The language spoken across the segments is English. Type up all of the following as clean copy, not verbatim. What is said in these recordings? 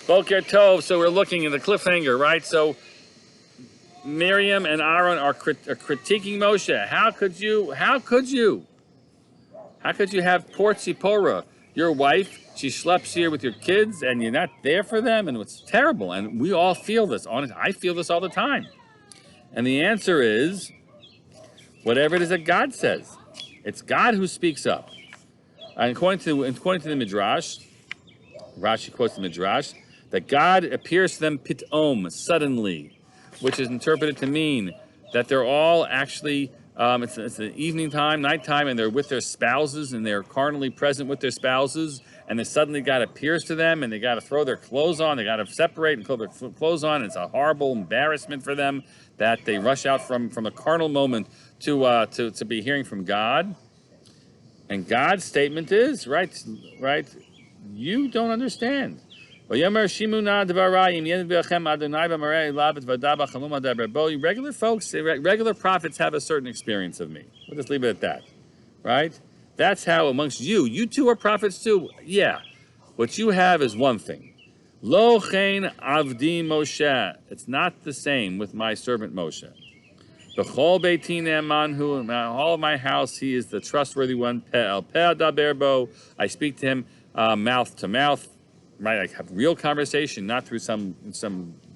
Boker Tov. So we're looking at the cliffhanger, right? So Miriam and Aaron are critiquing Moshe. How could you have poor Tzipporah, your wife? She schleps here with your kids, and you're not there for them, and it's terrible. And we all feel this. Honestly, I feel this all the time. And the answer is whatever it is that God says. It's God who speaks up. And according to the Midrash, Rashi quotes the Midrash, that God appears to them pitom, suddenly, which is interpreted to mean that they're all actually, it's the evening time, nighttime, and they're with their spouses, and they're carnally present with their spouses, and then suddenly God appears to them, and they got to throw their clothes on, they got to separate and throw their clothes on. It's a horrible embarrassment for them that they rush out from a carnal moment to be hearing from God. And God's statement is, right, you don't understand. Regular folks, regular prophets have a certain experience of me. We'll just leave it at that, right? That's how amongst you two are prophets too. Yeah, what you have is one thing. Lo chen avdi Moshe. It's not the same with my servant Moshe. B'chol beiti ne'emanhu, in all of my house, he is the trustworthy one. Pe'el pe'el daberbo. I speak to him mouth to mouth. Right, I have real conversation, not through some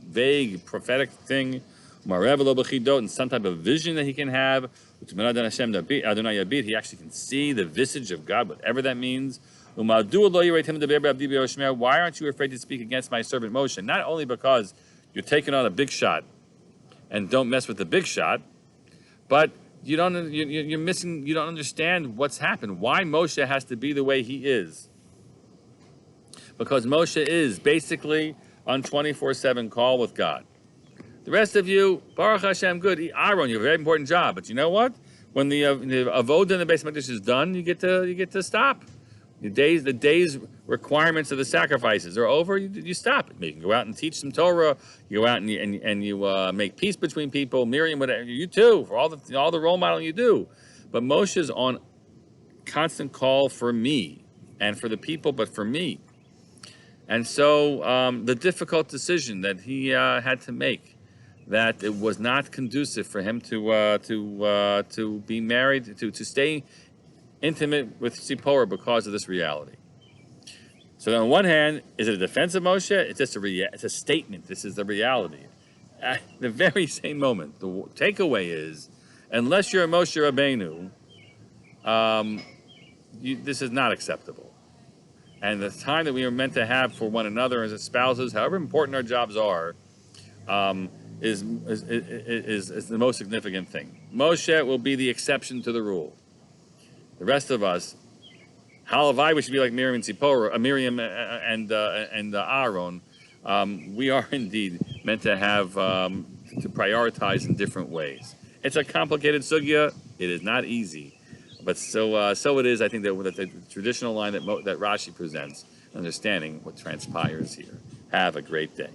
vague prophetic thing, and some type of vision that he can have. He actually can see the visage of God, whatever that means. Why aren't you afraid to speak against my servant Moshe? Not only because you're taking on a big shot, and don't mess with the big shot, but you're missing. You don't understand what's happened. Why Moshe has to be the way he is. Because Moshe is basically on 24/7 call with God. The rest of you, Baruch Hashem, good. Aaron, you have a very important job, but you know what? When the avodah in the Beis Hamikdash is done, you get to stop. The days requirements of the sacrifices are over. You stop. You can go out and teach some Torah. You go out and you make peace between people. Miriam, whatever, you too, for all the role modeling you do. But Moshe is on constant call for me and for the people, but for me. And so the difficult decision that he had to make, that it was not conducive for him to be married, to stay intimate with Tzipporah because of this reality. So on one hand, is it a defense of Moshe? It's just it's a statement. This is the reality. At the very same moment, the takeaway is, unless you're a Moshe Rabbeinu, this is not acceptable. And the time that we are meant to have for one another as spouses, however important our jobs are, is the most significant thing. Moshe will be the exception to the rule. The rest of us, halavai, we should be like Miriam and Tzipporah, Miriam and Aaron. We are indeed meant to have to prioritize in different ways. It's a complicated sugya. It is not easy. But so it is, I think, that the traditional line that Rashi presents, understanding what transpires here. Have a great day.